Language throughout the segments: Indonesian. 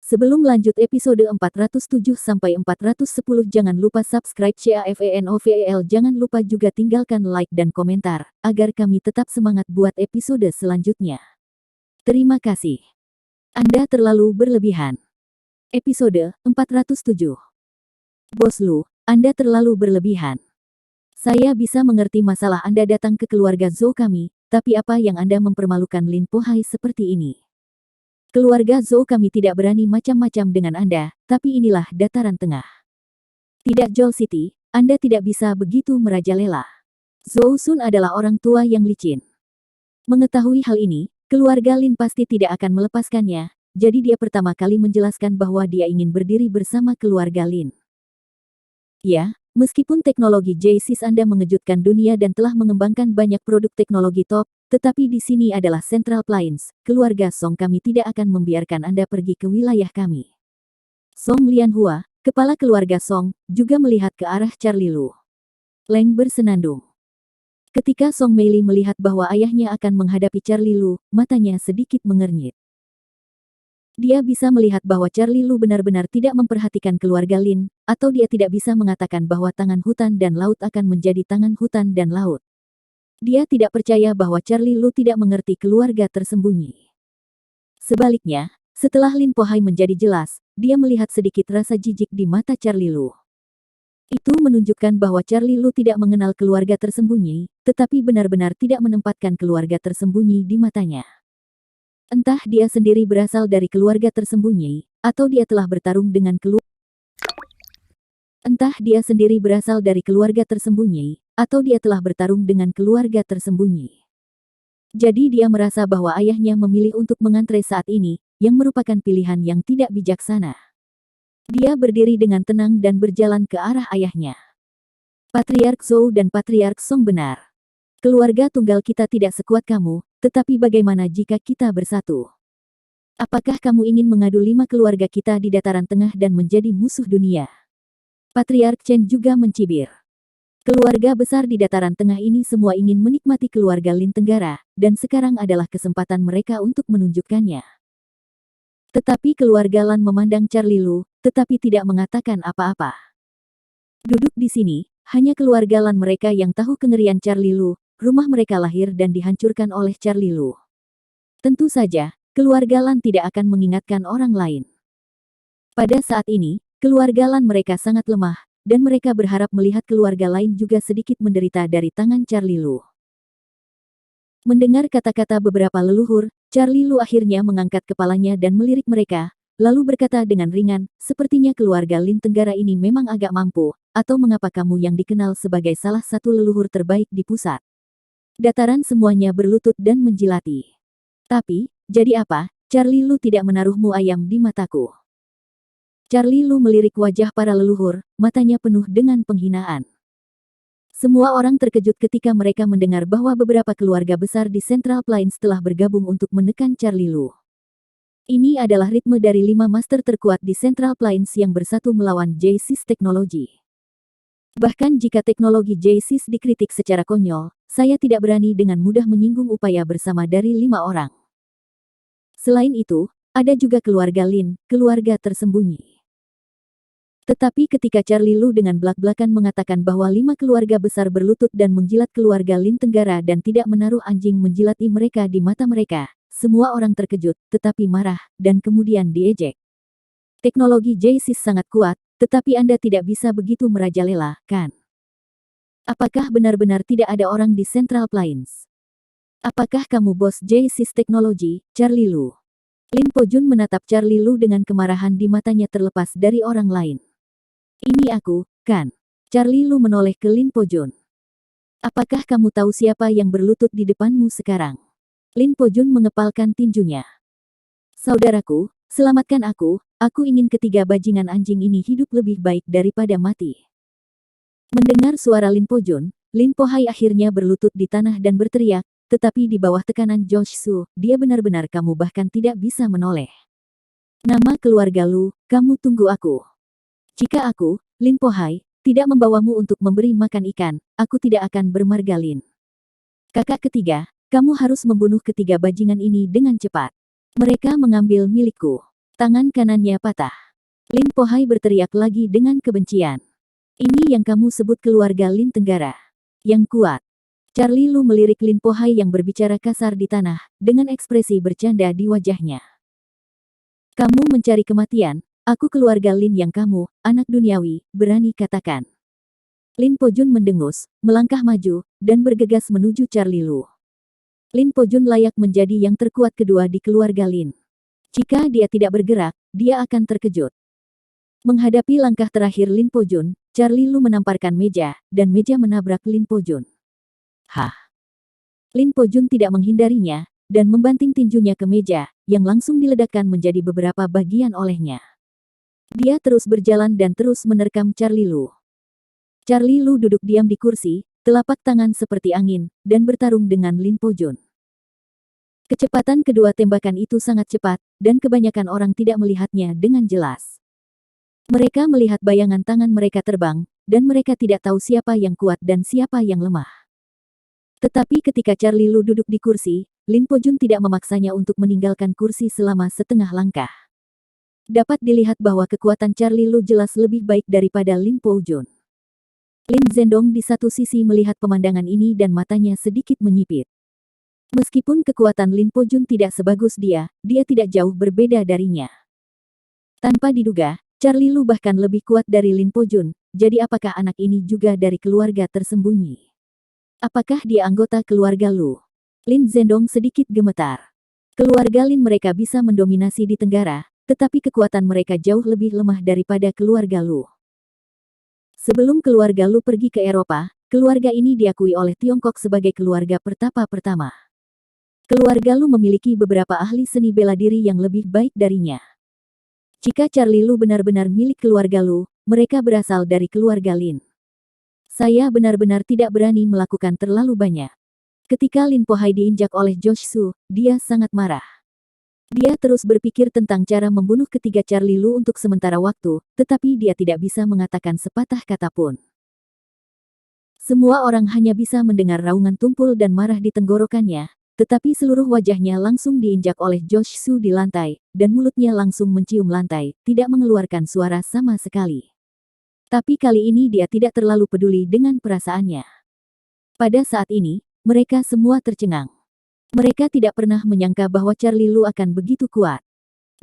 Sebelum lanjut episode 407-410 jangan lupa subscribe channel, jangan lupa juga tinggalkan like dan komentar, agar kami tetap semangat buat episode selanjutnya. Terima kasih. Anda terlalu berlebihan. Episode 407. Bos Lu, Anda terlalu berlebihan. Saya bisa mengerti masalah Anda datang ke keluarga Zhou kami, tapi apa yang Anda mempermalukan Lin Po Hai seperti ini? Keluarga Zhou kami tidak berani macam-macam dengan Anda, tapi inilah dataran tengah. Tidak Joel City, Anda tidak bisa begitu merajalela. Zhou Sun adalah orang tua yang licin. Mengetahui hal ini, keluarga Lin pasti tidak akan melepaskannya, jadi dia pertama kali menjelaskan bahwa dia ingin berdiri bersama keluarga Lin. Ya, meskipun teknologi J-SYS Anda mengejutkan dunia dan telah mengembangkan banyak produk teknologi top, tetapi di sini adalah Central Plains, keluarga Song kami tidak akan membiarkan Anda pergi ke wilayah kami. Song Lianhua, kepala keluarga Song, juga melihat ke arah Charlie Lu. Leng bersenandung. Ketika Song Meili melihat bahwa ayahnya akan menghadapi Charlie Lu, matanya sedikit mengernyit. Dia bisa melihat bahwa Charlie Lu benar-benar tidak memperhatikan keluarga Lin, atau dia tidak bisa mengatakan bahwa tangan hutan dan laut akan menjadi tangan hutan dan laut. Dia tidak percaya bahwa Charlie Lu tidak mengerti keluarga tersembunyi. Sebaliknya, setelah Lin Po Hai menjadi jelas, dia melihat sedikit rasa jijik di mata Charlie Lu. Itu menunjukkan bahwa Charlie Lu tidak mengenal keluarga tersembunyi, tetapi benar-benar tidak menempatkan keluarga tersembunyi di matanya. Entah dia sendiri berasal dari keluarga tersembunyi, atau dia telah bertarung dengan Entah dia sendiri berasal dari keluarga tersembunyi, atau dia telah bertarung dengan keluarga tersembunyi. Jadi dia merasa bahwa ayahnya memilih untuk mengantre saat ini, yang merupakan pilihan yang tidak bijaksana. Dia berdiri dengan tenang dan berjalan ke arah ayahnya. Patriark Zhou dan Patriark Song benar. Keluarga tunggal kita tidak sekuat kamu, tetapi bagaimana jika kita bersatu? Apakah kamu ingin mengadu 5 keluarga kita di dataran tengah dan menjadi musuh dunia? Patriark Chen juga mencibir. Keluarga besar di dataran tengah ini semua ingin menikmati keluarga Lin Tenggara, dan sekarang adalah kesempatan mereka untuk menunjukkannya. Tetapi keluarga Lan memandang Charlie Lu, tetapi tidak mengatakan apa-apa. Duduk di sini, hanya keluarga Lan mereka yang tahu kengerian Charlie Lu, rumah mereka lahir dan dihancurkan oleh Charlie Lu. Tentu saja, keluarga Lan tidak akan mengingatkan orang lain. Pada saat ini, keluarga Lan mereka sangat lemah, dan mereka berharap melihat keluarga lain juga sedikit menderita dari tangan Charlie Lu. Mendengar kata-kata beberapa leluhur, Charlie Lu akhirnya mengangkat kepalanya dan melirik mereka, lalu berkata dengan ringan, sepertinya keluarga Lin Tenggara ini memang agak mampu, atau mengapa kamu yang dikenal sebagai salah satu leluhur terbaik di pusat? Dataran semuanya berlutut dan menjilati. Tapi, jadi apa, Charlie Lu tidak menaruhmu ayam di mataku. Charlie Lu melirik wajah para leluhur, matanya penuh dengan penghinaan. Semua orang terkejut ketika mereka mendengar bahwa beberapa keluarga besar di Central Plains telah bergabung untuk menekan Charlie Lu. Ini adalah ritme dari 5 master terkuat di Central Plains yang bersatu melawan J-SYS Teknologi. Bahkan jika teknologi J-SYS dikritik secara konyol, saya tidak berani dengan mudah menyinggung upaya bersama dari 5 orang. Selain itu, ada juga keluarga Lin, keluarga tersembunyi. Tetapi ketika Charlie Lu dengan belak-belakan mengatakan bahwa 5 keluarga besar berlutut dan menjilat keluarga Lin Tenggara dan tidak menaruh anjing menjilati mereka di mata mereka, semua orang terkejut, tetapi marah, dan kemudian diejek. Teknologi J-SYS sangat kuat, tetapi Anda tidak bisa begitu merajalela, kan? Apakah benar-benar tidak ada orang di Central Plains? Apakah kamu bos J-SYS Teknologi, Charlie Lu? Lin Po Jun menatap Charlie Lu dengan kemarahan di matanya terlepas dari orang lain. Ini aku, kan? Charlie Lu menoleh ke Lin Po Jun. Apakah kamu tahu siapa yang berlutut di depanmu sekarang? Lin Po Jun mengepalkan tinjunya. Saudaraku, selamatkan aku ingin ketiga bajingan anjing ini hidup lebih baik daripada mati. Mendengar suara Lin Po Jun, Lin Po Hai akhirnya berlutut di tanah dan berteriak, tetapi di bawah tekanan Josh Su, dia benar-benar kamu bahkan tidak bisa menoleh. Nama keluarga Lu, kamu tunggu aku. Jika aku, Lin Po Hai, tidak membawamu untuk memberi makan ikan, aku tidak akan bermargalin. Kakak ketiga, kamu harus membunuh ketiga bajingan ini dengan cepat. Mereka mengambil milikku. Tangan kanannya patah. Lin Pohai berteriak lagi dengan kebencian. Ini yang kamu sebut keluarga Lin Tenggara. Yang kuat. Charlie Lu melirik Lin Pohai yang berbicara kasar di tanah, dengan ekspresi bercanda di wajahnya. Kamu mencari kematian, aku keluarga Lin yang kamu, anak duniawi, berani katakan. Lin Pojun mendengus, melangkah maju, dan bergegas menuju Charlie Lu. Lin Pojun layak menjadi yang terkuat kedua di keluarga Lin. Jika dia tidak bergerak, dia akan terkejut. Menghadapi langkah terakhir Lin Pojun, Charlie Lu menamparkan meja, dan meja menabrak Lin Pojun. Hah! Lin Pojun tidak menghindarinya, dan membanting tinjunya ke meja, yang langsung diledakkan menjadi beberapa bagian olehnya. Dia terus berjalan dan terus menerkam Charlie Lu. Charlie Lu duduk diam di kursi, telapak tangan seperti angin, dan bertarung dengan Lin Pojun. Kecepatan kedua tembakan itu sangat cepat, dan kebanyakan orang tidak melihatnya dengan jelas. Mereka melihat bayangan tangan mereka terbang, dan mereka tidak tahu siapa yang kuat dan siapa yang lemah. Tetapi ketika Charlie Lu duduk di kursi, Lin Pojun tidak memaksanya untuk meninggalkan kursi selama setengah langkah. Dapat dilihat bahwa kekuatan Charlie Lu jelas lebih baik daripada Lin Pojun. Lin Zhendong di satu sisi melihat pemandangan ini dan matanya sedikit menyipit. Meskipun kekuatan Lin Pojun tidak sebagus dia tidak jauh berbeda darinya. Tanpa diduga, Charlie Lu bahkan lebih kuat dari Lin Pojun, jadi apakah anak ini juga dari keluarga tersembunyi? Apakah dia anggota keluarga Lu? Lin Zhendong sedikit gemetar. Keluarga Lin mereka bisa mendominasi di Tenggara, tetapi kekuatan mereka jauh lebih lemah daripada keluarga Lu. Sebelum keluarga Lu pergi ke Eropa, keluarga ini diakui oleh Tiongkok sebagai keluarga pertapa pertama. Keluarga Lu memiliki beberapa ahli seni bela diri yang lebih baik darinya. Jika Charlie Lu benar-benar milik keluarga Lu, mereka berasal dari keluarga Lin. Saya benar-benar tidak berani melakukan terlalu banyak. Ketika Lin Pohai diinjak oleh Josh Su, dia sangat marah. Dia terus berpikir tentang cara membunuh ketiga Charlie Lu untuk sementara waktu, tetapi dia tidak bisa mengatakan sepatah kata pun. Semua orang hanya bisa mendengar raungan tumpul dan marah di tenggorokannya, tetapi seluruh wajahnya langsung diinjak oleh Josh Su di lantai, dan mulutnya langsung mencium lantai, tidak mengeluarkan suara sama sekali. Tapi kali ini dia tidak terlalu peduli dengan perasaannya. Pada saat ini, mereka semua tercengang. Mereka tidak pernah menyangka bahwa Charlie Lu akan begitu kuat.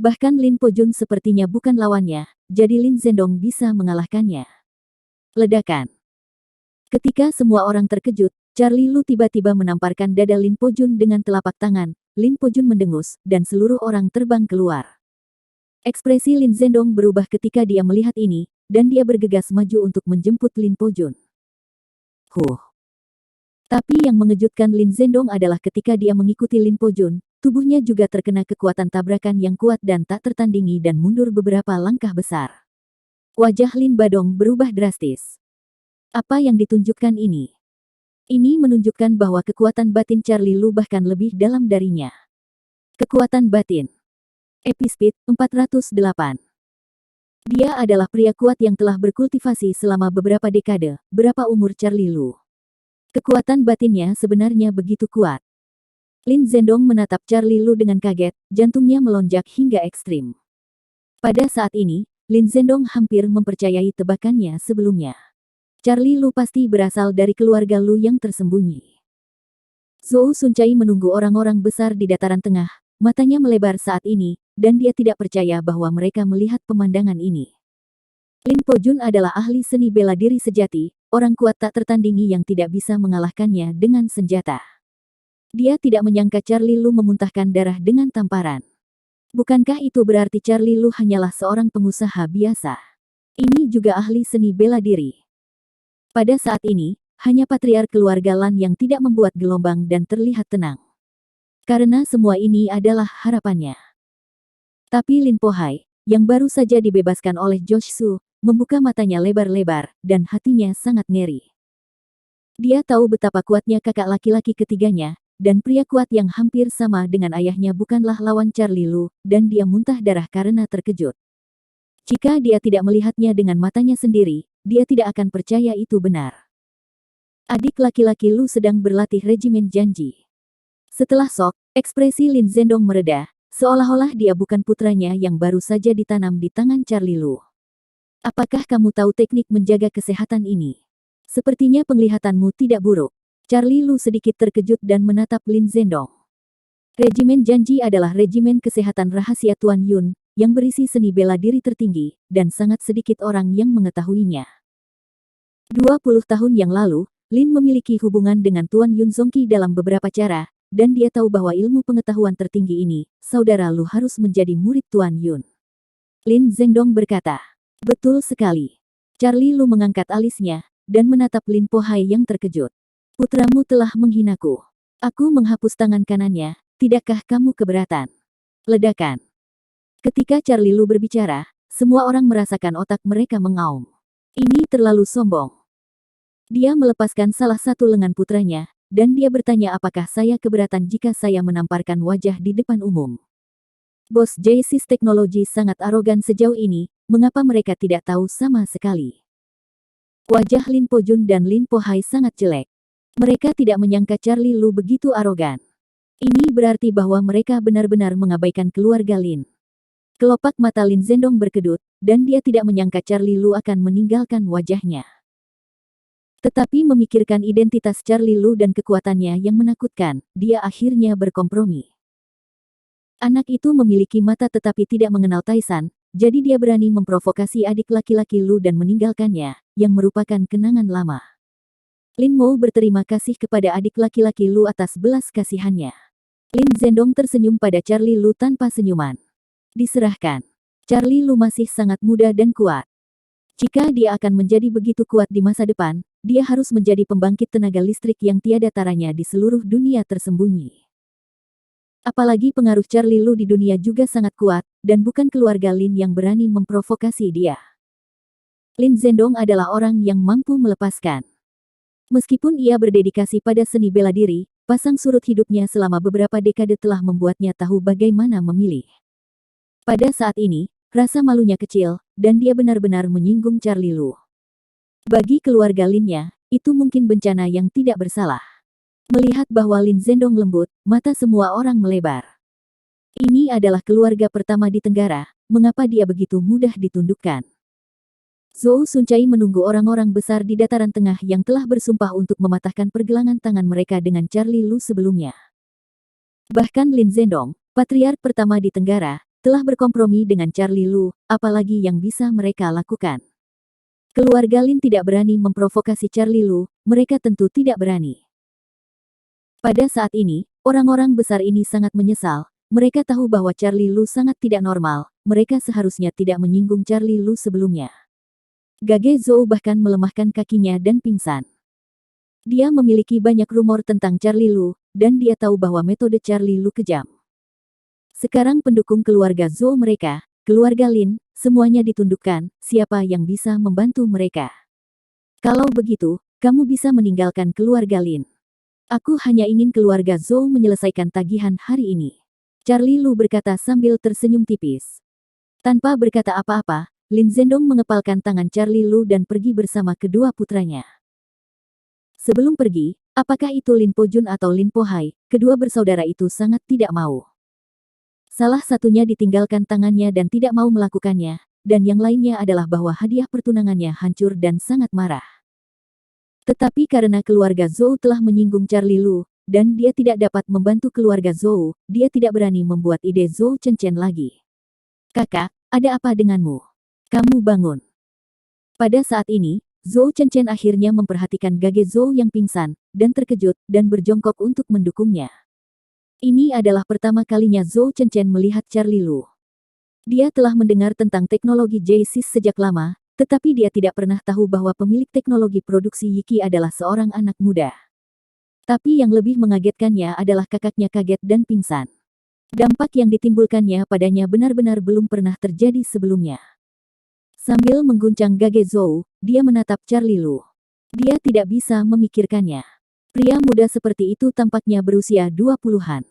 Bahkan Lin Pojun sepertinya bukan lawannya, jadi Lin Zhendong bisa mengalahkannya. Ledakan. Ketika semua orang terkejut, Charlie Lu tiba-tiba menamparkan dada Lin Pojun dengan telapak tangan. Lin Pojun mendengus, dan seluruh orang terbang keluar. Ekspresi Lin Zhendong berubah ketika dia melihat ini, dan dia bergegas maju untuk menjemput Lin Pojun. Tapi yang mengejutkan Lin Zhendong adalah ketika dia mengikuti Lin Pojun, tubuhnya juga terkena kekuatan tabrakan yang kuat dan tak tertandingi dan mundur beberapa langkah besar. Wajah Lin Badong berubah drastis. Apa yang ditunjukkan ini? Ini menunjukkan bahwa kekuatan batin Charlie Lu bahkan lebih dalam darinya. Kekuatan batin. Epispeed 408. Dia adalah pria kuat yang telah berkultivasi selama beberapa dekade. Berapa umur Charlie Lu? Kekuatan batinnya sebenarnya begitu kuat. Lin Zhendong menatap Charlie Lu dengan kaget, jantungnya melonjak hingga ekstrim. Pada saat ini, Lin Zhendong hampir mempercayai tebakannya sebelumnya. Charlie Lu pasti berasal dari keluarga Lu yang tersembunyi. Zhou Suncai menunggu orang-orang besar di dataran tengah, matanya melebar saat ini, dan dia tidak percaya bahwa mereka melihat pemandangan ini. Lin Pojun adalah ahli seni bela diri sejati, orang kuat tak tertandingi yang tidak bisa mengalahkannya dengan senjata. Dia tidak menyangka Charlie Lu memuntahkan darah dengan tamparan. Bukankah itu berarti Charlie Lu hanyalah seorang pengusaha biasa? Ini juga ahli seni bela diri. Pada saat ini, hanya patriark keluarga Lan yang tidak membuat gelombang dan terlihat tenang. Karena semua ini adalah harapannya. Tapi Lin Pohai, yang baru saja dibebaskan oleh Josh Su, membuka matanya lebar-lebar, dan hatinya sangat ngeri. Dia tahu betapa kuatnya kakak laki-laki ketiganya, dan pria kuat yang hampir sama dengan ayahnya bukanlah lawan Charlie Lu, dan dia muntah darah karena terkejut. Jika dia tidak melihatnya dengan matanya sendiri, dia tidak akan percaya itu benar. Adik laki-laki Lu sedang berlatih regimen janji. Setelah shock, ekspresi Lin Zhendong mereda, seolah-olah dia bukan putranya yang baru saja ditanam di tangan Charlie Lu. Apakah kamu tahu teknik menjaga kesehatan ini? Sepertinya penglihatanmu tidak buruk. Charlie Lu sedikit terkejut dan menatap Lin Zhendong. Regimen Janji adalah regimen kesehatan rahasia Tuan Yun, yang berisi seni bela diri tertinggi, dan sangat sedikit orang yang mengetahuinya. 20 tahun yang lalu, Lin memiliki hubungan dengan Tuan Yun Zongqi dalam beberapa cara, dan dia tahu bahwa ilmu pengetahuan tertinggi ini, saudara Lu harus menjadi murid Tuan Yun. Lin Zhendong berkata, betul sekali. Charlie Lu mengangkat alisnya, dan menatap Lin Po Hai yang terkejut. Putramu telah menghinaku. Aku menghapus tangan kanannya, tidakkah kamu keberatan? Ledakan. Ketika Charlie Lu berbicara, semua orang merasakan otak mereka mengaum. Ini terlalu sombong. Dia melepaskan salah satu lengan putranya, dan dia bertanya apakah saya keberatan jika saya menamparkan wajah di depan umum. Bos J-Sys Teknologi sangat arogan sejauh ini, mengapa mereka tidak tahu sama sekali? Wajah Lin Po Jun dan Lin Po Hai sangat jelek. Mereka tidak menyangka Charlie Lu begitu arogan. Ini berarti bahwa mereka benar-benar mengabaikan keluarga Lin. Kelopak mata Lin Zhendong berkedut, dan dia tidak menyangka Charlie Lu akan meninggalkan wajahnya. Tetapi memikirkan identitas Charlie Lu dan kekuatannya yang menakutkan, dia akhirnya berkompromi. Anak itu memiliki mata tetapi tidak mengenal Taisan, jadi dia berani memprovokasi adik laki-laki Lu dan meninggalkannya, yang merupakan kenangan lama. Lin Mo berterima kasih kepada adik laki-laki Lu atas belas kasihannya. Lin Zhendong tersenyum pada Charlie Lu tanpa senyuman. Diserahkan. Charlie Lu masih sangat muda dan kuat. Jika dia akan menjadi begitu kuat di masa depan, dia harus menjadi pembangkit tenaga listrik yang tiada taranya di seluruh dunia tersembunyi. Apalagi pengaruh Charlie Lu di dunia juga sangat kuat, dan bukan keluarga Lin yang berani memprovokasi dia. Lin Zhendong adalah orang yang mampu melepaskan. Meskipun ia berdedikasi pada seni bela diri, pasang surut hidupnya selama beberapa dekade telah membuatnya tahu bagaimana memilih. Pada saat ini, rasa malunya kecil, dan dia benar-benar menyinggung Charlie Lu. Bagi keluarga Linnya, itu mungkin bencana yang tidak bersalah. Melihat bahwa Lin Zhendong lembut, mata semua orang melebar. Ini adalah keluarga pertama di Tenggara, mengapa dia begitu mudah ditundukkan? Zhou Suncai menunggu orang-orang besar di dataran tengah yang telah bersumpah untuk mematahkan pergelangan tangan mereka dengan Charlie Lu sebelumnya. Bahkan Lin Zhendong, patriark pertama di Tenggara, telah berkompromi dengan Charlie Lu, apalagi yang bisa mereka lakukan. Keluarga Lin tidak berani memprovokasi Charlie Lu, mereka tentu tidak berani. Pada saat ini, orang-orang besar ini sangat menyesal, mereka tahu bahwa Charlie Lu sangat tidak normal, mereka seharusnya tidak menyinggung Charlie Lu sebelumnya. Gage Zhou bahkan melemahkan kakinya dan pingsan. Dia memiliki banyak rumor tentang Charlie Lu, dan dia tahu bahwa metode Charlie Lu kejam. Sekarang pendukung keluarga Zhou mereka, keluarga Lin, semuanya ditundukkan, siapa yang bisa membantu mereka? Kalau begitu, kamu bisa meninggalkan keluarga Lin. Aku hanya ingin keluarga Zhou menyelesaikan tagihan hari ini. Charlie Lu berkata sambil tersenyum tipis. Tanpa berkata apa-apa, Lin Zhendong mengepalkan tangan Charlie Lu dan pergi bersama kedua putranya. Sebelum pergi, apakah itu Lin Po Jun atau Lin Po Hai, kedua bersaudara itu sangat tidak mau. Salah satunya ditinggalkan tangannya dan tidak mau melakukannya, dan yang lainnya adalah bahwa hadiah pertunangannya hancur dan sangat marah. Tetapi karena keluarga Zhou telah menyinggung Charlie Lu, dan dia tidak dapat membantu keluarga Zhou, dia tidak berani membuat ide Zhou Chen lagi. Kakak, ada apa denganmu? Kamu bangun. Pada saat ini, Zhou Chen akhirnya memperhatikan Gage Zhou yang pingsan, dan terkejut, dan berjongkok untuk mendukungnya. Ini adalah pertama kalinya Zhou Chen melihat Charlie Lu. Dia telah mendengar tentang teknologi J-Sys sejak lama, tetapi dia tidak pernah tahu bahwa pemilik teknologi produksi Yiki adalah seorang anak muda. Tapi yang lebih mengagetkannya adalah kakaknya kaget dan pingsan. Dampak yang ditimbulkannya padanya benar-benar belum pernah terjadi sebelumnya. Sambil mengguncang Gage Zhou, dia menatap Charlie Lu. Dia tidak bisa memikirkannya. Pria muda seperti itu tampaknya berusia 20-an.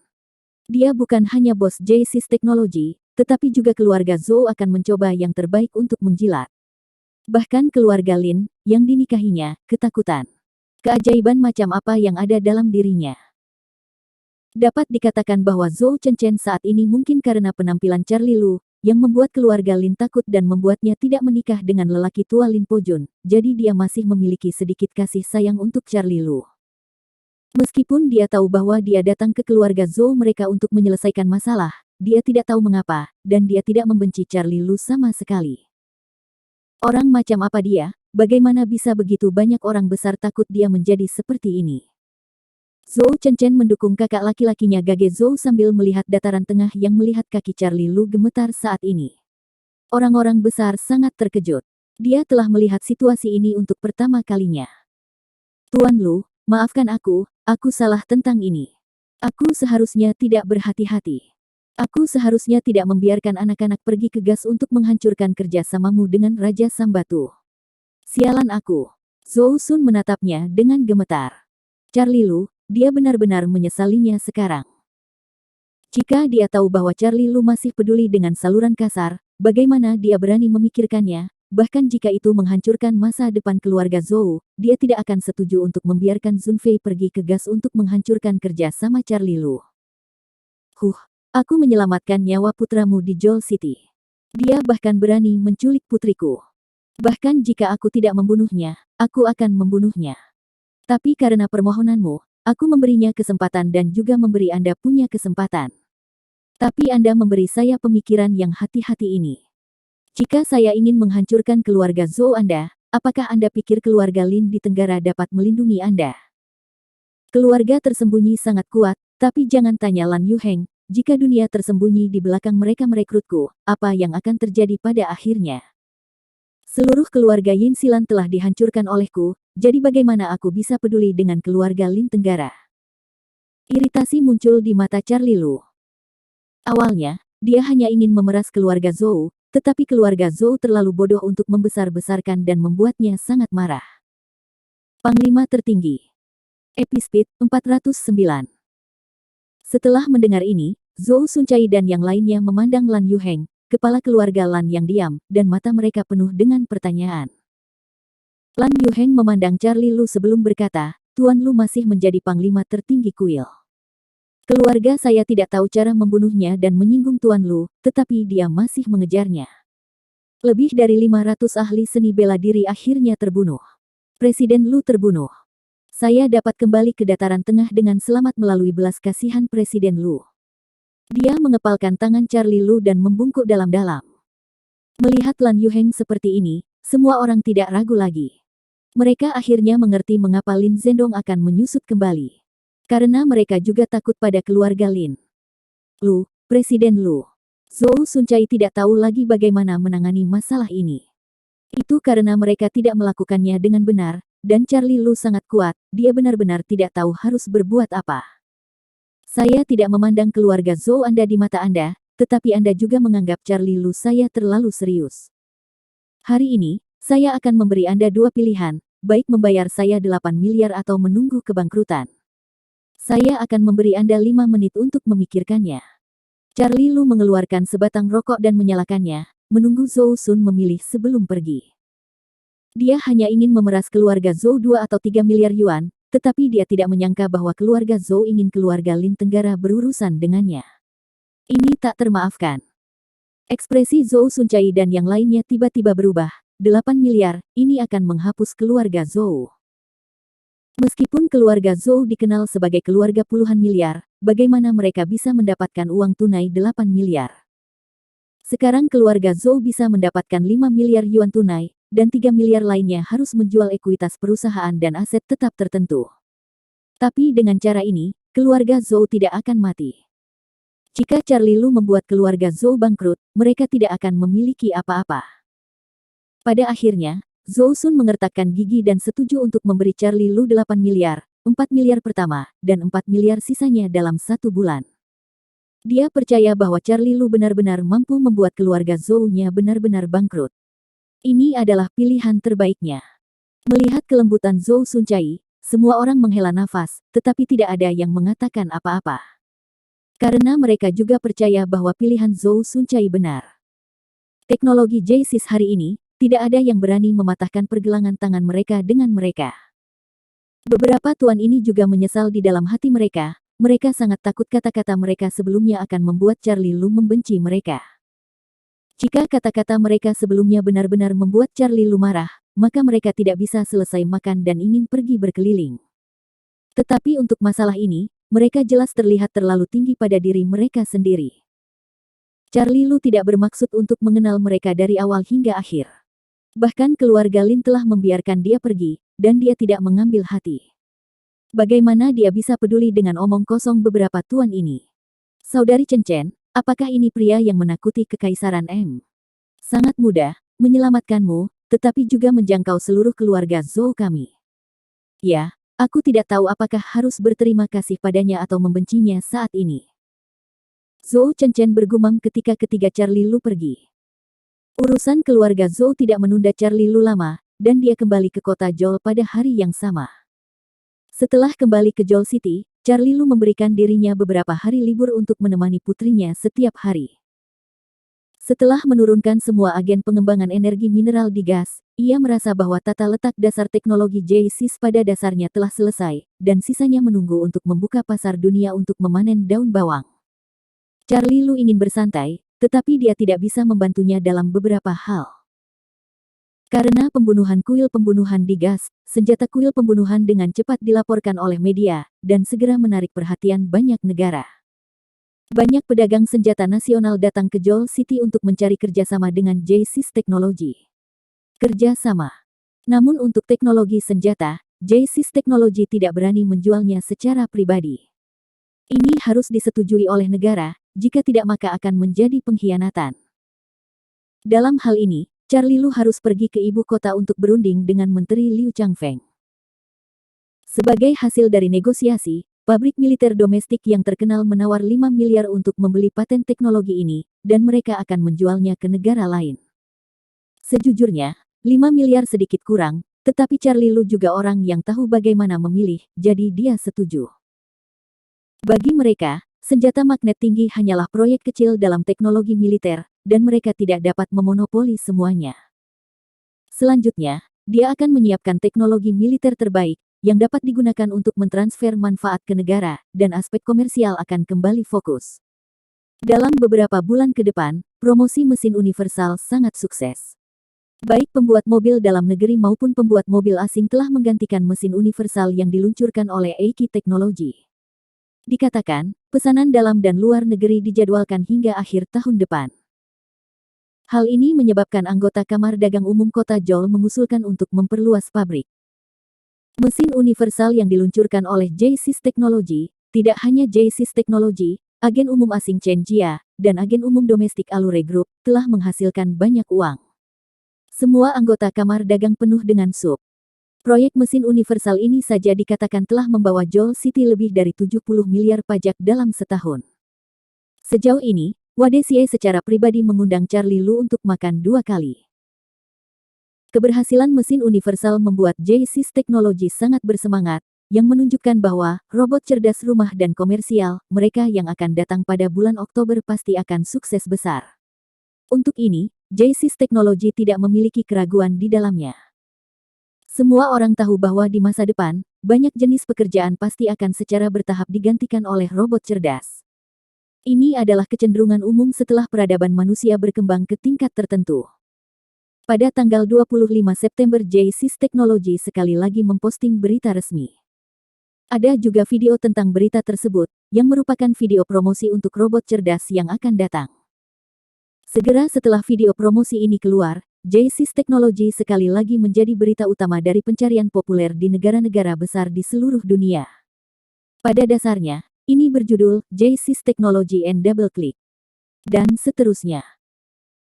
Dia bukan hanya bos J-Sys Teknologi, tetapi juga keluarga Zhou akan mencoba yang terbaik untuk menjilat. Bahkan keluarga Lin, yang dinikahinya, ketakutan. Keajaiban macam apa yang ada dalam dirinya? Dapat dikatakan bahwa Zhou Chen saat ini mungkin karena penampilan Charlie Lu, yang membuat keluarga Lin takut dan membuatnya tidak menikah dengan lelaki tua Lin Pojun, jadi dia masih memiliki sedikit kasih sayang untuk Charlie Lu. Meskipun dia tahu bahwa dia datang ke keluarga Zhou mereka untuk menyelesaikan masalah, dia tidak tahu mengapa, dan dia tidak membenci Charlie Lu sama sekali. Orang macam apa dia? Bagaimana bisa begitu banyak orang besar takut dia menjadi seperti ini? Zhou Chen mendukung kakak laki-lakinya Gage Zhou sambil melihat dataran tengah yang melihat kaki Charlie Lu gemetar saat ini. Orang-orang besar sangat terkejut. Dia telah melihat situasi ini untuk pertama kalinya. Tuan Lu, maafkan aku salah tentang ini. Aku seharusnya tidak berhati-hati. Aku seharusnya tidak membiarkan anak-anak pergi ke gas untuk menghancurkan kerjasamamu dengan Raja Sambatu. Sialan aku. Zhou Sun menatapnya dengan gemetar. Charlie Lu, dia benar-benar menyesalinya sekarang. Jika dia tahu bahwa Charlie Lu masih peduli dengan saluran kasar, bagaimana dia berani memikirkannya? Bahkan jika itu menghancurkan masa depan keluarga Zhou, dia tidak akan setuju untuk membiarkan Zun Fei pergi ke gas untuk menghancurkan kerja sama Charlie Lu. Aku menyelamatkan nyawa putramu di Joel City. Dia bahkan berani menculik putriku. Bahkan jika aku tidak membunuhnya, aku akan membunuhnya. Tapi karena permohonanmu, aku memberinya kesempatan dan juga memberi Anda punya kesempatan. Tapi Anda memberi saya pemikiran yang hati-hati ini. Jika saya ingin menghancurkan keluarga Zhou Anda, apakah Anda pikir keluarga Lin di Tenggara dapat melindungi Anda? Keluarga tersembunyi sangat kuat, tapi jangan tanya Lan Yuheng, jika dunia tersembunyi di belakang mereka merekrutku, apa yang akan terjadi pada akhirnya? Seluruh keluarga Yin Silan telah dihancurkan olehku, jadi bagaimana aku bisa peduli dengan keluarga Lin Tenggara? Iritasi muncul di mata Charlie Lu. Awalnya, dia hanya ingin memeras keluarga Zhou, tetapi keluarga Zhou terlalu bodoh untuk membesar-besarkan dan membuatnya sangat marah. Panglima Tertinggi. Episode 409. Setelah mendengar ini, Zhou Suncai dan yang lainnya memandang Lan Yuheng, kepala keluarga Lan yang diam, dan mata mereka penuh dengan pertanyaan. Lan Yuheng memandang Charlie Lu sebelum berkata, Tuan Lu masih menjadi panglima tertinggi kuil. Keluarga saya tidak tahu cara membunuhnya dan menyinggung Tuan Lu, tetapi dia masih mengejarnya. Lebih dari 500 ahli seni bela diri akhirnya terbunuh. Presiden Lu terbunuh. Saya dapat kembali ke dataran tengah dengan selamat melalui belas kasihan Presiden Lu. Dia mengepalkan tangan Charlie Lu dan membungkuk dalam-dalam. Melihat Lan Yuheng seperti ini, semua orang tidak ragu lagi. Mereka akhirnya mengerti mengapa Lin Zhendong akan menyusut kembali. Karena mereka juga takut pada keluarga Lin. Lu, Presiden Lu. Zhou Suncai tidak tahu lagi bagaimana menangani masalah ini. Itu karena mereka tidak melakukannya dengan benar, dan Charlie Lu sangat kuat, dia benar-benar tidak tahu harus berbuat apa. Saya tidak memandang keluarga Zhou Anda di mata Anda, tetapi Anda juga menganggap Charlie Lu saya terlalu serius. Hari ini, saya akan memberi Anda dua pilihan, baik membayar saya 8 miliar atau menunggu kebangkrutan. Saya akan memberi Anda 5 menit untuk memikirkannya. Charlie Lu mengeluarkan sebatang rokok dan menyalakannya, menunggu Zhou Sun memilih sebelum pergi. Dia hanya ingin memeras keluarga Zhou 2 atau 3 miliar yuan, tetapi dia tidak menyangka bahwa keluarga Zhou ingin keluarga Lin Tenggara berurusan dengannya. Ini tak termaafkan. Ekspresi Zhou Suncai dan yang lainnya tiba-tiba berubah. 8 miliar, ini akan menghapus keluarga Zhou. Meskipun keluarga Zhou dikenal sebagai keluarga puluhan miliar, bagaimana mereka bisa mendapatkan uang tunai 8 miliar? Sekarang keluarga Zhou bisa mendapatkan 5 miliar yuan tunai, dan 3 miliar lainnya harus menjual ekuitas perusahaan dan aset tetap tertentu. Tapi dengan cara ini, keluarga Zhou tidak akan mati. Jika Charlie Lu membuat keluarga Zhou bangkrut, mereka tidak akan memiliki apa-apa. Pada akhirnya, Zhou Sun mengertakkan gigi dan setuju untuk memberi Charlie Lu 8 miliar, 4 miliar pertama, dan 4 miliar sisanya dalam 1 bulan. Dia percaya bahwa Charlie Lu benar-benar mampu membuat keluarga Zhou-nya benar-benar bangkrut. Ini adalah pilihan terbaiknya. Melihat kelembutan Zhou Suncai, semua orang menghela nafas, tetapi tidak ada yang mengatakan apa-apa. Karena mereka juga percaya bahwa pilihan Zhou Suncai benar. Teknologi J-SIS hari ini, tidak ada yang berani mematahkan pergelangan tangan mereka dengan mereka. Beberapa tuan ini juga menyesal di dalam hati mereka, mereka sangat takut kata-kata mereka sebelumnya akan membuat Charlie Lu membenci mereka. Jika kata-kata mereka sebelumnya benar-benar membuat Charlie Lu marah, maka mereka tidak bisa selesai makan dan ingin pergi berkeliling. Tetapi untuk masalah ini, mereka jelas terlihat terlalu tinggi pada diri mereka sendiri. Charlie Lu tidak bermaksud untuk mengenal mereka dari awal hingga akhir. Bahkan keluarga Lin telah membiarkan dia pergi, dan dia tidak mengambil hati. Bagaimana dia bisa peduli dengan omong kosong beberapa tuan ini? Saudari Chen Chen, apakah ini pria yang menakuti kekaisaran M? Sangat mudah, menyelamatkanmu, tetapi juga menjangkau seluruh keluarga Zhou kami. Ya, aku tidak tahu apakah harus berterima kasih padanya atau membencinya saat ini. Zhou Chen Chen bergumam ketika ketiga Charlie Lu pergi. Urusan keluarga Zhou tidak menunda Charlie Lu lama, dan dia kembali ke kota Joel pada hari yang sama. Setelah kembali ke Joel City, Charlie Lu memberikan dirinya beberapa hari libur untuk menemani putrinya setiap hari. Setelah menurunkan semua agen pengembangan energi mineral di gas, ia merasa bahwa tata letak dasar teknologi J-SYS pada dasarnya telah selesai, dan sisanya menunggu untuk membuka pasar dunia untuk memanen daun bawang. Charlie Lu ingin bersantai, tetapi dia tidak bisa membantunya dalam beberapa hal. Karena pembunuhan kuil pembunuhan di gas, senjata kuil pembunuhan dengan cepat dilaporkan oleh media, dan segera menarik perhatian banyak negara. Banyak pedagang senjata nasional datang ke Joel City untuk mencari kerjasama dengan J-SYS Technology. Kerjasama. Namun untuk teknologi senjata, J-SYS Technology tidak berani menjualnya secara pribadi. Ini harus disetujui oleh negara, jika tidak maka akan menjadi pengkhianatan. Dalam hal ini, Charlie Lu harus pergi ke ibu kota untuk berunding dengan Menteri Liu Changfeng. Sebagai hasil dari negosiasi, pabrik militer domestik yang terkenal menawar 5 miliar untuk membeli paten teknologi ini, dan mereka akan menjualnya ke negara lain. Sejujurnya, 5 miliar sedikit kurang, tetapi Charlie Lu juga orang yang tahu bagaimana memilih, jadi dia setuju. Bagi mereka, senjata magnet tinggi hanyalah proyek kecil dalam teknologi militer, dan mereka tidak dapat memonopoli semuanya. Selanjutnya, dia akan menyiapkan teknologi militer terbaik, yang dapat digunakan untuk mentransfer manfaat ke negara, dan aspek komersial akan kembali fokus. Dalam beberapa bulan ke depan, promosi mesin universal sangat sukses. Baik pembuat mobil dalam negeri maupun pembuat mobil asing telah menggantikan mesin universal yang diluncurkan oleh Eiki Technology. Dikatakan, pesanan dalam dan luar negeri dijadwalkan hingga akhir tahun depan. Hal ini menyebabkan anggota Kamar Dagang Umum Kota Joel mengusulkan untuk memperluas pabrik. Mesin universal yang diluncurkan oleh J-SYS Technology, tidak hanya J-SYS Technology, agen umum asing Chen Jia, dan agen umum domestik Allure Group, telah menghasilkan banyak uang. Semua anggota Kamar Dagang penuh dengan sup. Proyek mesin universal ini saja dikatakan telah membawa Joel City lebih dari 70 miliar pajak dalam setahun. Sejauh ini, Wade Xie secara pribadi mengundang Charlie Lu untuk makan 2 kali. Keberhasilan mesin universal membuat J-SYS Technology sangat bersemangat, yang menunjukkan bahwa robot cerdas rumah dan komersial mereka yang akan datang pada bulan Oktober pasti akan sukses besar. Untuk ini, J-SYS Technology tidak memiliki keraguan di dalamnya. Semua orang tahu bahwa di masa depan, banyak jenis pekerjaan pasti akan secara bertahap digantikan oleh robot cerdas. Ini adalah kecenderungan umum setelah peradaban manusia berkembang ke tingkat tertentu. Pada tanggal 25 September J-SYS Technology sekali lagi memposting berita resmi. Ada juga video tentang berita tersebut, yang merupakan video promosi untuk robot cerdas yang akan datang. Segera setelah video promosi ini keluar, J-SYS Technology sekali lagi menjadi berita utama dari pencarian populer di negara-negara besar di seluruh dunia. Pada dasarnya, ini berjudul J-SYS Technology and Double Click. Dan seterusnya.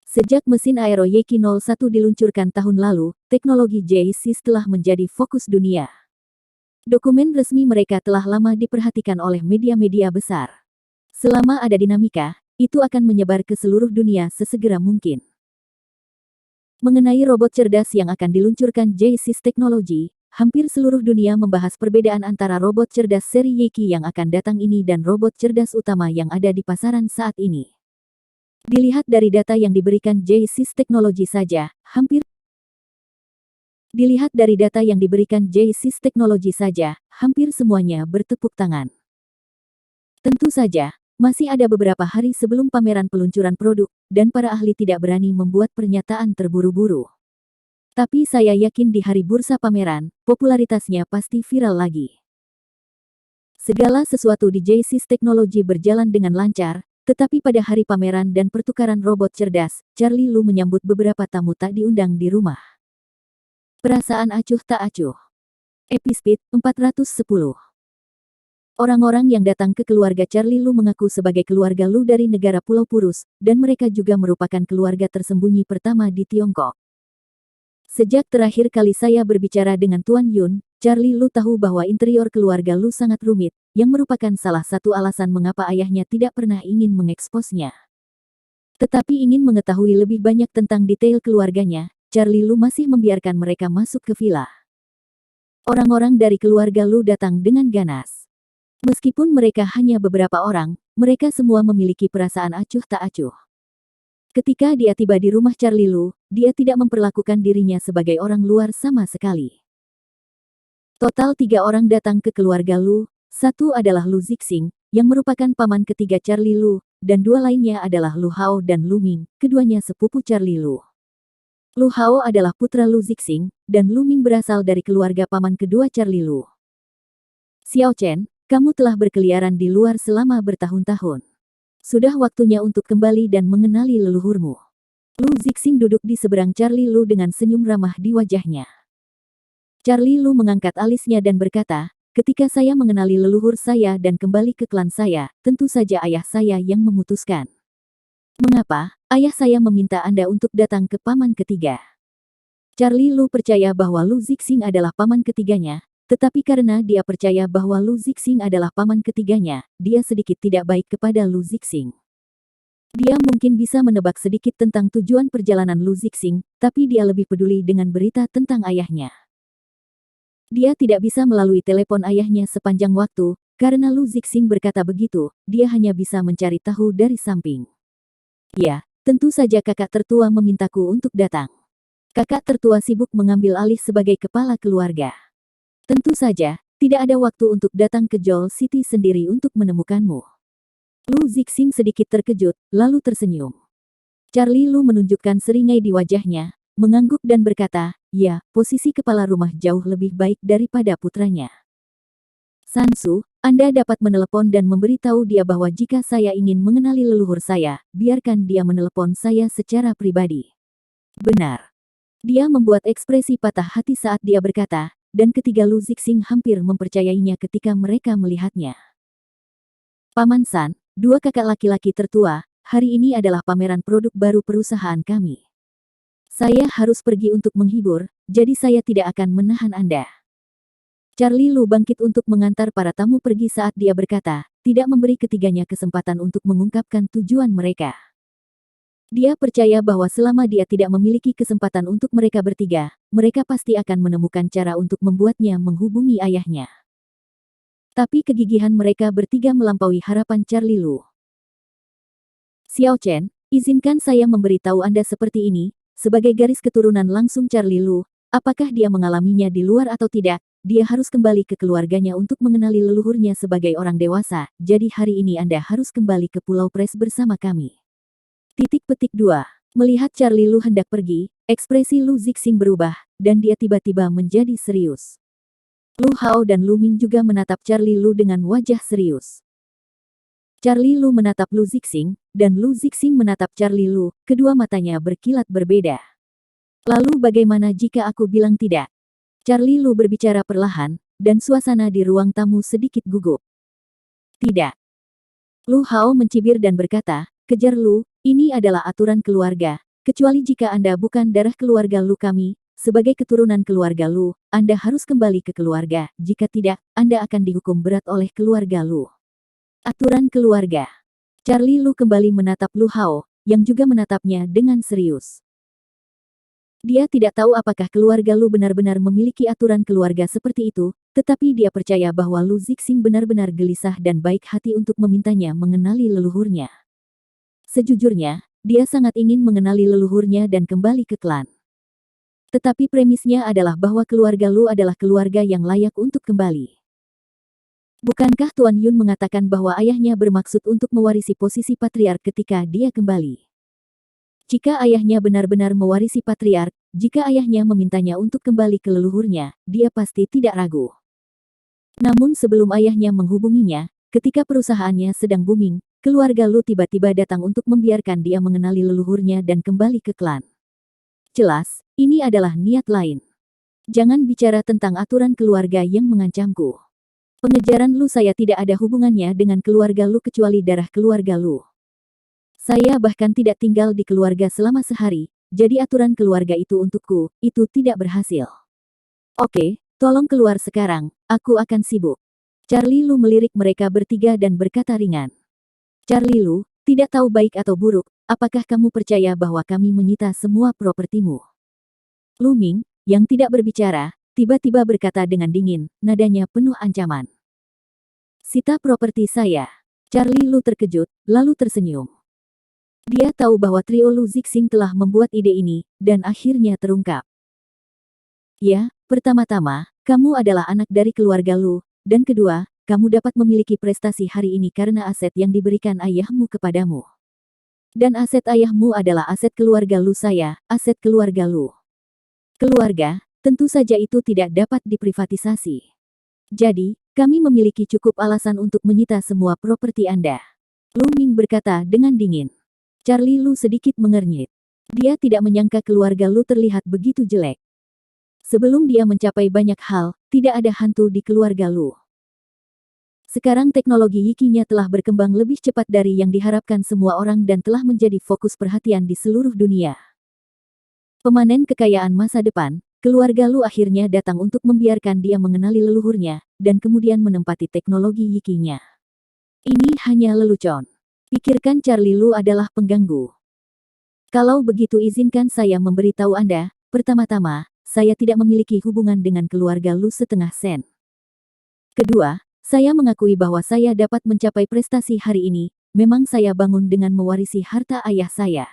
Sejak mesin Aero Yeki 01 diluncurkan tahun lalu, teknologi J-SYS telah menjadi fokus dunia. Dokumen resmi mereka telah lama diperhatikan oleh media-media besar. Selama ada dinamika, itu akan menyebar ke seluruh dunia sesegera mungkin. Mengenai robot cerdas yang akan diluncurkan J-SYS Technology, hampir seluruh dunia membahas perbedaan antara robot cerdas seri Yeki yang akan datang ini dan robot cerdas utama yang ada di pasaran saat ini. Dilihat dari data yang diberikan J-SYS Technology saja, hampir semuanya bertepuk tangan. Tentu saja, masih ada beberapa hari sebelum pameran peluncuran produk, dan para ahli tidak berani membuat pernyataan terburu-buru. Tapi saya yakin di hari bursa pameran, popularitasnya pasti viral lagi. Segala sesuatu di J-SYS Teknologi berjalan dengan lancar, tetapi pada hari pameran dan pertukaran robot cerdas, Charlie Lu menyambut beberapa tamu tak diundang di rumah. Perasaan acuh tak acuh. Episode 410. Orang-orang yang datang ke keluarga Charlie Lu mengaku sebagai keluarga Lu dari negara Pulau Purus, dan mereka juga merupakan keluarga tersembunyi pertama di Tiongkok. Sejak terakhir kali saya berbicara dengan Tuan Yun, Charlie Lu tahu bahwa interior keluarga Lu sangat rumit, yang merupakan salah satu alasan mengapa ayahnya tidak pernah ingin mengeksposnya. Tetapi ingin mengetahui lebih banyak tentang detail keluarganya, Charlie Lu masih membiarkan mereka masuk ke villa. Orang-orang dari keluarga Lu datang dengan ganas. Meskipun mereka hanya beberapa orang, mereka semua memiliki perasaan acuh tak acuh. Ketika dia tiba di rumah Charlie Lu, dia tidak memperlakukan dirinya sebagai orang luar sama sekali. Total 3 orang datang ke keluarga Lu, satu adalah Lu Zixing, yang merupakan paman ketiga Charlie Lu, dan 2 lainnya adalah Lu Hao dan Lu Ming, keduanya sepupu Charlie Lu. Lu Hao adalah putra Lu Zixing, dan Lu Ming berasal dari keluarga paman kedua Charlie Lu. Xiao Chen, kamu telah berkeliaran di luar selama bertahun-tahun. Sudah waktunya untuk kembali dan mengenali leluhurmu. Lu Zixing duduk di seberang Charlie Lu dengan senyum ramah di wajahnya. Charlie Lu mengangkat alisnya dan berkata, ketika saya mengenali leluhur saya dan kembali ke klan saya, tentu saja ayah saya yang memutuskan. Mengapa? Ayah saya meminta Anda untuk datang ke paman ketiga. Charlie Lu percaya bahwa Lu Zixing adalah paman ketiganya, tetapi karena dia percaya bahwa Lu Zixing adalah paman ketiganya, dia sedikit tidak baik kepada Lu Zixing. Dia mungkin bisa menebak sedikit tentang tujuan perjalanan Lu Zixing, tapi dia lebih peduli dengan berita tentang ayahnya. Dia tidak bisa melalui telepon ayahnya sepanjang waktu, karena Lu Zixing berkata begitu, dia hanya bisa mencari tahu dari samping. Ya, tentu saja kakak tertua memintaku untuk datang. Kakak tertua sibuk mengambil alih sebagai kepala keluarga. Tentu saja, tidak ada waktu untuk datang ke Joel City sendiri untuk menemukanmu. Lu Zixing sedikit terkejut, lalu tersenyum. Charlie Lu menunjukkan seringai di wajahnya, mengangguk dan berkata, ya, posisi kepala rumah jauh lebih baik daripada putranya. Sansu, Anda dapat menelepon dan memberitahu dia bahwa jika saya ingin mengenali leluhur saya, biarkan dia menelepon saya secara pribadi. Benar. Dia membuat ekspresi patah hati saat dia berkata, dan ketiga Lu Zixing hampir mempercayainya ketika mereka melihatnya. Paman San, 2 kakak laki-laki tertua, hari ini adalah pameran produk baru perusahaan kami. Saya harus pergi untuk menghibur, jadi saya tidak akan menahan Anda. Charlie Lu bangkit untuk mengantar para tamu pergi saat dia berkata, tidak memberi ketiganya kesempatan untuk mengungkapkan tujuan mereka. Dia percaya bahwa selama dia tidak memiliki kesempatan untuk mereka bertiga, mereka pasti akan menemukan cara untuk membuatnya menghubungi ayahnya. Tapi kegigihan mereka bertiga melampaui harapan Charlie Lu. Xiao Chen, izinkan saya memberitahu Anda seperti ini, sebagai garis keturunan langsung Charlie Lu, apakah dia mengalaminya di luar atau tidak, dia harus kembali ke keluarganya untuk mengenali leluhurnya sebagai orang dewasa, jadi hari ini Anda harus kembali ke Pulau Pres bersama kami. Titik-petik 2. Melihat Charlie Lu hendak pergi, ekspresi Lu Zixing berubah, dan dia tiba-tiba menjadi serius. Lu Hao dan Lu Ming juga menatap Charlie Lu dengan wajah serius. Charlie Lu menatap Lu Zixing, dan Lu Zixing menatap Charlie Lu, kedua matanya berkilat berbeda. Lalu bagaimana jika aku bilang tidak? Charlie Lu berbicara perlahan, dan suasana di ruang tamu sedikit gugup. Tidak. Lu Hao mencibir dan berkata, kejar Lu, ini adalah aturan keluarga, kecuali jika Anda bukan darah keluarga Lu kami, sebagai keturunan keluarga Lu, Anda harus kembali ke keluarga, jika tidak, Anda akan dihukum berat oleh keluarga Lu. Aturan keluarga. Charlie Lu kembali menatap Lu Hao, yang juga menatapnya dengan serius. Dia tidak tahu apakah keluarga Lu benar-benar memiliki aturan keluarga seperti itu, tetapi dia percaya bahwa Lu Zixing benar-benar gelisah dan baik hati untuk memintanya mengenali leluhurnya. Sejujurnya, dia sangat ingin mengenali leluhurnya dan kembali ke klan. Tetapi premisnya adalah bahwa keluarga Lu adalah keluarga yang layak untuk kembali. Bukankah Tuan Yun mengatakan bahwa ayahnya bermaksud untuk mewarisi posisi patriark ketika dia kembali? Jika ayahnya benar-benar mewarisi patriark, jika ayahnya memintanya untuk kembali ke leluhurnya, dia pasti tidak ragu. Namun sebelum ayahnya menghubunginya, ketika perusahaannya sedang booming, keluarga Lu tiba-tiba datang untuk membiarkan dia mengenali leluhurnya dan kembali ke klan. Jelas, ini adalah niat lain. Jangan bicara tentang aturan keluarga yang mengancamku. Pengejaran Lu saya tidak ada hubungannya dengan keluarga Lu kecuali darah keluarga Lu. Saya bahkan tidak tinggal di keluarga selama sehari, jadi aturan keluarga itu untukku, itu tidak berhasil. Oke, tolong keluar sekarang, aku akan sibuk. Charlie Lu melirik mereka bertiga dan berkata ringan. Charlie Lu, tidak tahu baik atau buruk, apakah kamu percaya bahwa kami menyita semua propertimu? Lu Ming, yang tidak berbicara, tiba-tiba berkata dengan dingin, nadanya penuh ancaman. Sita properti saya. Charlie Lu terkejut, lalu tersenyum. Dia tahu bahwa trio Lu Zixing telah membuat ide ini, dan akhirnya terungkap. Ya, pertama-tama, kamu adalah anak dari keluarga Lu, dan kedua, kamu dapat memiliki prestasi hari ini karena aset yang diberikan ayahmu kepadamu. Dan aset ayahmu adalah aset keluarga Lu saya, aset keluarga Lu. Keluarga, tentu saja itu tidak dapat diprivatisasi. Jadi, kami memiliki cukup alasan untuk menyita semua properti Anda. Lu Ming berkata dengan dingin. Charlie Lu sedikit mengernyit. Dia tidak menyangka keluarga Lu terlihat begitu jelek. Sebelum dia mencapai banyak hal, tidak ada hantu di keluarga Lu. Sekarang teknologi Yikinya telah berkembang lebih cepat dari yang diharapkan semua orang dan telah menjadi fokus perhatian di seluruh dunia. Pemanen kekayaan masa depan, keluarga Lu akhirnya datang untuk membiarkan dia mengenali leluhurnya, dan kemudian menempati teknologi Yikinya. Ini hanya lelucon. Pikirkan Charlie Lu adalah pengganggu. Kalau begitu izinkan saya memberitahu Anda, pertama-tama, saya tidak memiliki hubungan dengan keluarga Lu setengah sen. Kedua, saya mengakui bahwa saya dapat mencapai prestasi hari ini, memang saya bangun dengan mewarisi harta ayah saya.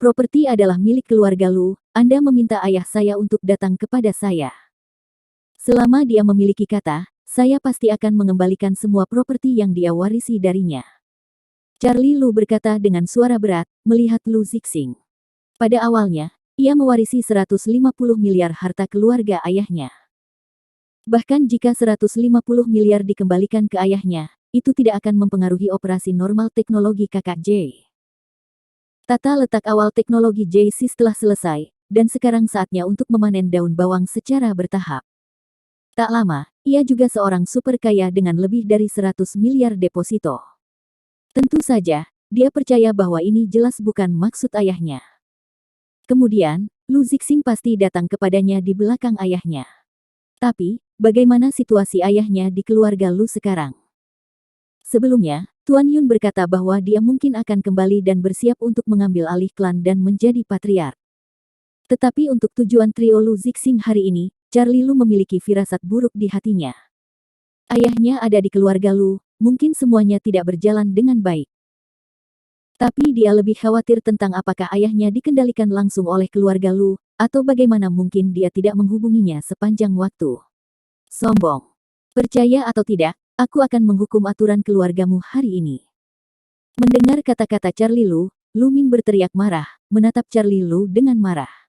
Properti adalah milik keluarga Lu, Anda meminta ayah saya untuk datang kepada saya. Selama dia memiliki kata, saya pasti akan mengembalikan semua properti yang dia warisi darinya. Charlie Lu berkata dengan suara berat, melihat Lu Zixing. Pada awalnya, ia mewarisi 150 miliar harta keluarga ayahnya. Bahkan jika 150 miliar dikembalikan ke ayahnya, itu tidak akan mempengaruhi operasi normal teknologi kakak J. Tata letak awal teknologi JCS telah selesai, dan sekarang saatnya untuk memanen daun bawang secara bertahap. Tak lama, ia juga seorang super kaya dengan lebih dari 100 miliar deposito. Tentu saja, dia percaya bahwa ini jelas bukan maksud ayahnya. Kemudian, Lu Zixing pasti datang kepadanya di belakang ayahnya. Tapi, bagaimana situasi ayahnya di keluarga Lu sekarang? Sebelumnya, Tuan Yun berkata bahwa dia mungkin akan kembali dan bersiap untuk mengambil alih klan dan menjadi patriark. Tetapi untuk tujuan trio Lu Zixing hari ini, Charlie Lu memiliki firasat buruk di hatinya. Ayahnya ada di keluarga Lu, mungkin semuanya tidak berjalan dengan baik. Tapi dia lebih khawatir tentang apakah ayahnya dikendalikan langsung oleh keluarga Lu, atau bagaimana mungkin dia tidak menghubunginya sepanjang waktu. Sombong. Percaya atau tidak, aku akan menghukum aturan keluargamu hari ini. Mendengar kata-kata Charlie Lu, Lu Ming berteriak marah, menatap Charlie Lu dengan marah.